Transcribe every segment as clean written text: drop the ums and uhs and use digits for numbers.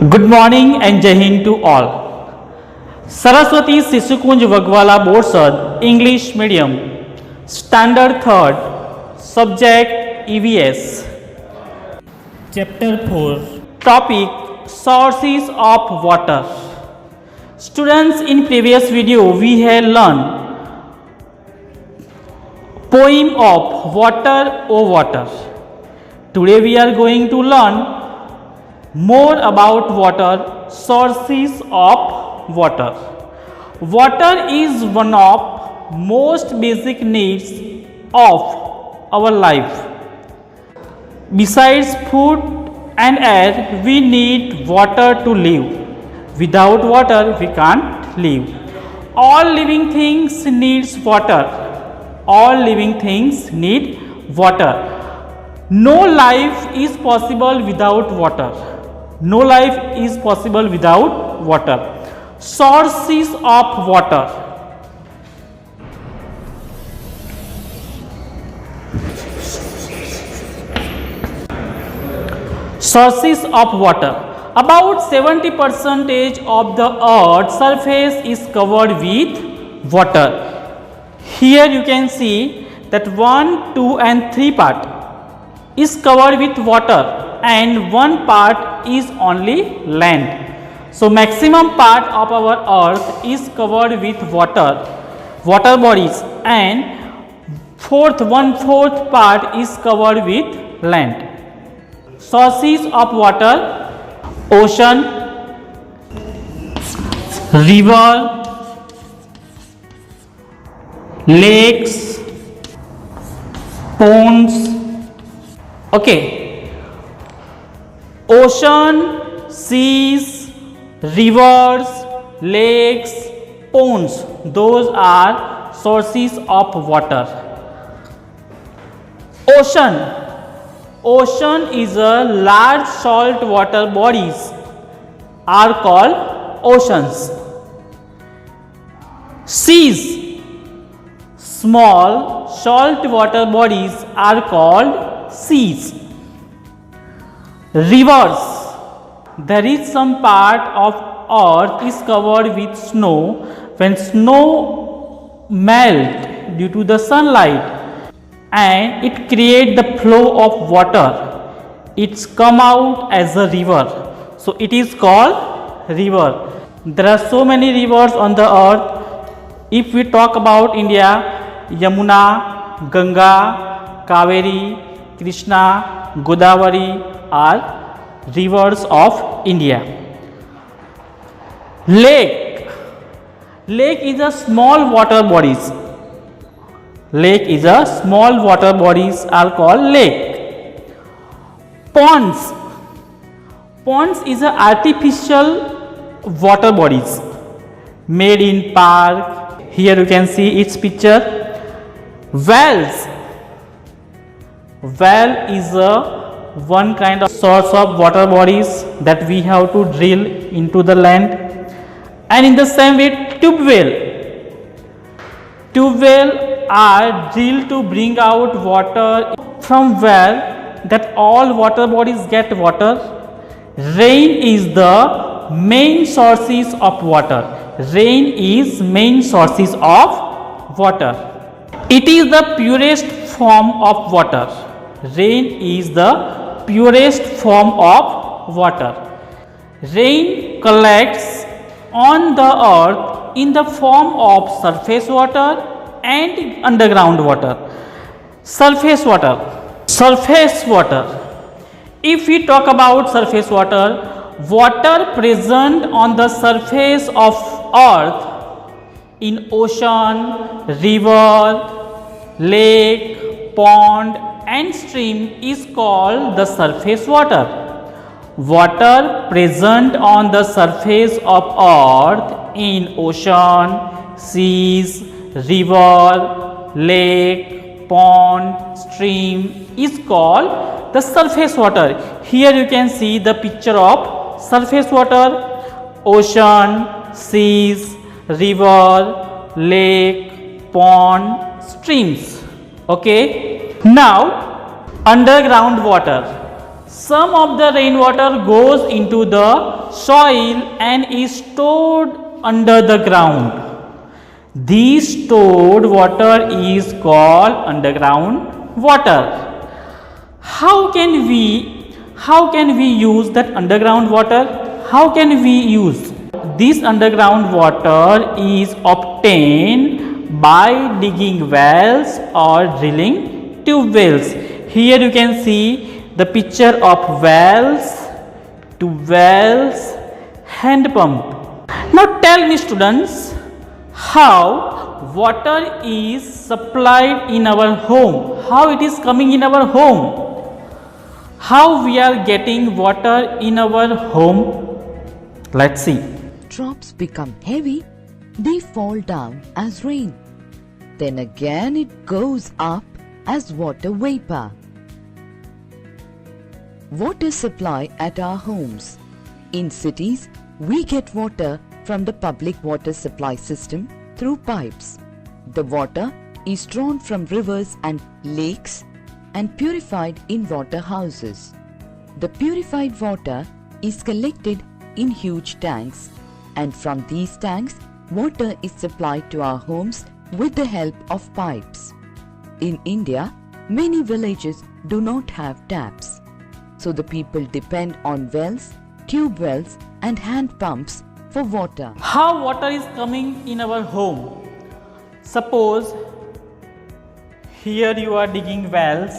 Good morning and Jai Hind to all. Saraswati Sisukunj Vagwala Borsad English Medium Standard 3rd Subject EVS Chapter 4 Topic Sources of Water. Students, in previous video we have learned poem of Water O Water. Today we are going to learn more about water, sources of water. Water is one of most basic needs of our life. Besides food and air, we need water to live. Without water, we can't live. All living things needs water. All living things need water. No life is possible without water. No life is possible without water. Sources of water. Sources of water. About 70% of the earth's surface is covered with water. Here you can see that 1, 2 and 3 part is covered with water and one part is only land. So maximum part of our earth is covered with water bodies, and 1/4 part is covered with land. Sources of water: ocean, river, lakes, ponds. Okay. Ocean, seas, rivers, lakes, ponds, those are sources of water. Ocean. Ocean is a large salt water bodies are called oceans. Seas. Small salt water bodies are called seas. Rivers. There is some part of earth is covered with snow. When snow melt due to the sunlight and it create the flow of water, it's come out as a river. So it is called river. There are so many rivers on the earth. If we talk about India, Yamuna, Ganga, Kaveri, Krishna, Godavari are rivers of India. Lake. Lake is a small water bodies. Lake is a small water bodies are called lake. Ponds. Ponds is a artificial water bodies made in park. Here you can see its picture. Wells. Well is a one kind of source of water bodies that we have to drill into the land. And in the same way, tube well. Tube well are drilled to bring out water from well, that all water bodies get water. Rain is the main sources of water. Rain is main sources of water. It is the purest form of water. Rain is the purest form of water. Rain collects on the earth in the form of surface water and underground water. Surface water. Surface water. If we talk about surface water, water present on the surface of earth in ocean, river, lake, pond and stream is called the surface water. Water present on the surface of earth in ocean, seas, river, lake, pond, stream is called the surface water. Here you can see the picture of surface water: ocean, seas, river, lake, pond, streams. Okay. Now underground water. some of the rainwater goes into the soil and is stored under the ground. This stored water is called underground water. How can we use that underground water? How can we use this underground water? Is obtained by digging wells or drilling tube wells. Here you can see the picture of wells, tube wells, hand pump. Now tell me students, how water is supplied in our home? How it is coming in our home? How we are getting water in our home? Let's see. Drops become heavy, they fall down as rain. Then again it goes up as water vapor. Water supply at our homes. In cities, we get water from the public water supply system through pipes. The water is drawn from rivers and lakes and purified in water houses. The purified water is collected in huge tanks, and from these tanks, water is supplied to our homes with the help of pipes. In India, many villages do not have taps, so the people depend on wells, tube wells and hand pumps for water. How water is coming in our home? Suppose here you are digging wells,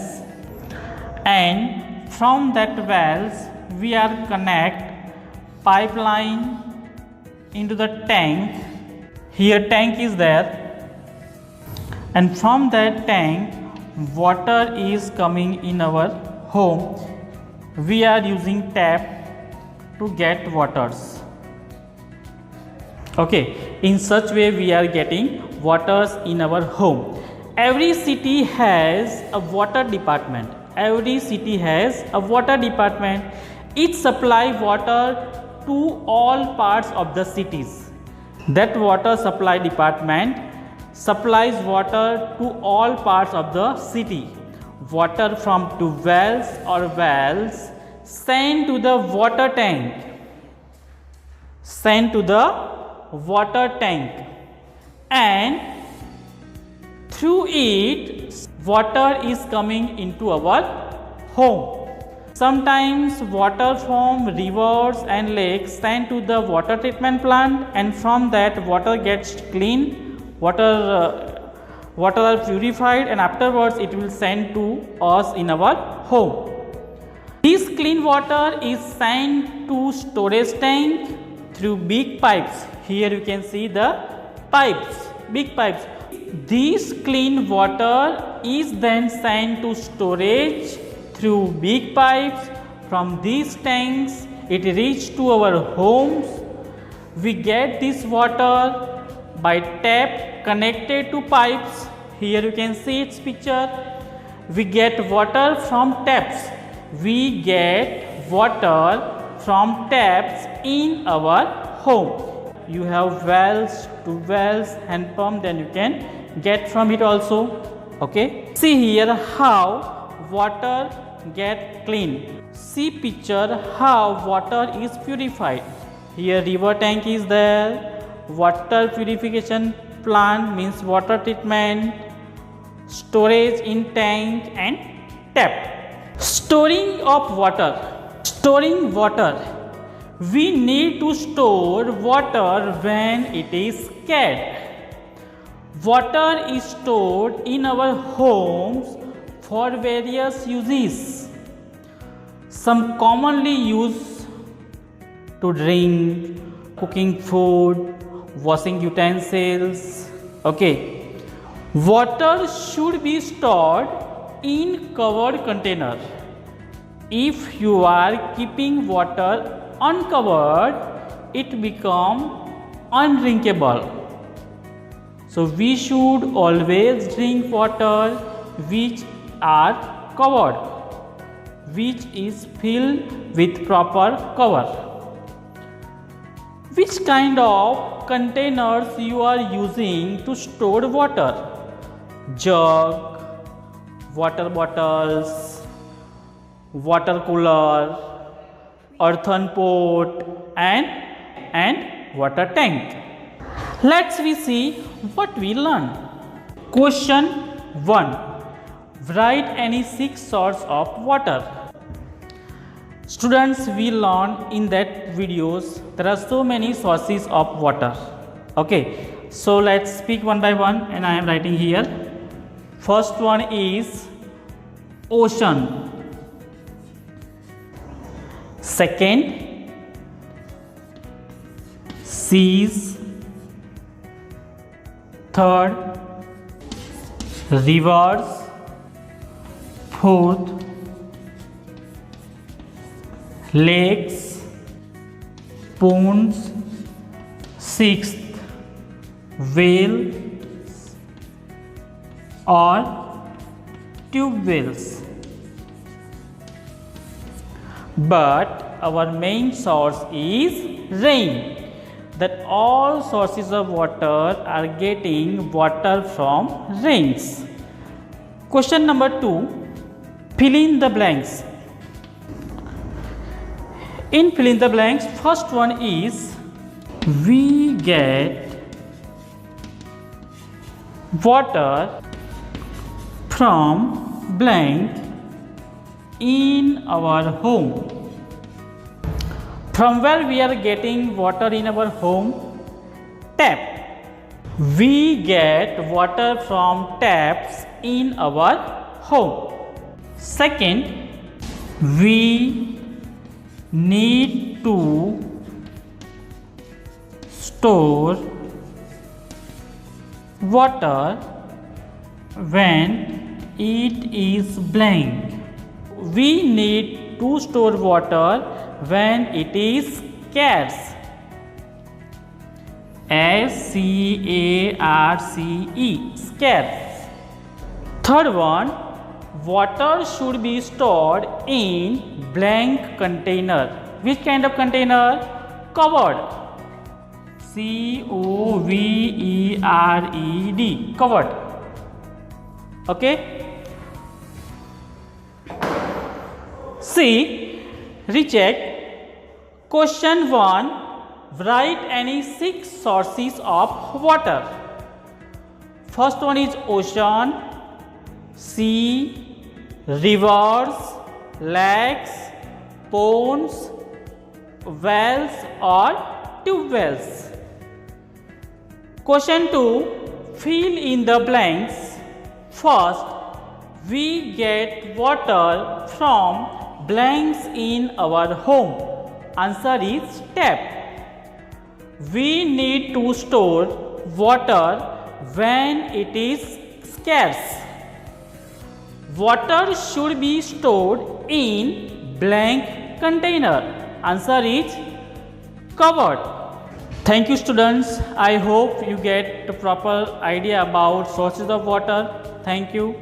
and from that wells we are connect pipeline into the tank. Here tank is there, and from that tank water is coming in our home. We are using tap to get waters. Okay, in such way we are getting waters in our home. Every city has a water department. Every city has a water department. It supply water to all parts of the cities. That water supply department supplies water to all parts of the city. Water from tube wells or wells sent to the water tank. Sent to the water tank, and through it water is coming into our home. Sometimes water from rivers and lakes sent to the water treatment plant, and from that water gets clean, water are purified, and afterwards it will send to us in our home. This clean water is sent to storage tank through big pipes. Here you can see the pipes, big pipes. This clean water is then sent to storage through big pipes. From these tanks it reaches to our homes. We get this water by tap connected to pipes. Here you can see its picture. We get water from taps. We get water from taps in our home. You have wells, tube wells, hand pump, then you can get from it also. Okay, see here how water get clean. See picture how water is purified. Here river tank is there. Water purification plant means water treatment, storage in tank and tap. Storing of water. Storing water. We need to store water when it is scarce. Water is stored in our homes for various uses. Some commonly used to drink, cooking food, washing utensils. Okay. Water should be stored in covered container. If you are keeping water uncovered, it become undrinkable. So we should always drink water which are covered, which is filled with proper cover. Which kind of containers you are using to store water? Jug, water bottles, water cooler, earthen pot, and water tank. Let's we see what we learn. Question 1. Write any 6 sources of water. Students, we learned in that videos there are so many sources of water. Okay, so let's speak one by one, and I am writing here. First one is ocean. Second, seas. Third, rivers. Fourth, lakes, ponds. Sixth, whales or tube wells. But our main source is rain. That all sources of water are getting water from rains. Question number 2. Fill in the blanks. In fill in the blanks, first one is we get water from blank in our home. From where we are getting water in our home? Tap. We get water from taps in our home. Second, we need to store water when it is blank. We need to store water when it is scarce. S-C-A-R-C-E, scarce. Third one, water should be stored in blank container. Which kind of container? Covered. C-O-V-E-R-E-D, covered. Okay. See, recheck. Question 1. Write any 6 sources of water. First one is ocean, sea, rivers, lakes, ponds, wells or tube wells. Question 2. Fill in the blanks. First, we get water from blanks in our home. Answer is tap. We need to store water when it is scarce. Water should be stored in blank container. Answer is covered. Thank you, students. I hope you get the proper idea about sources of water. Thank you.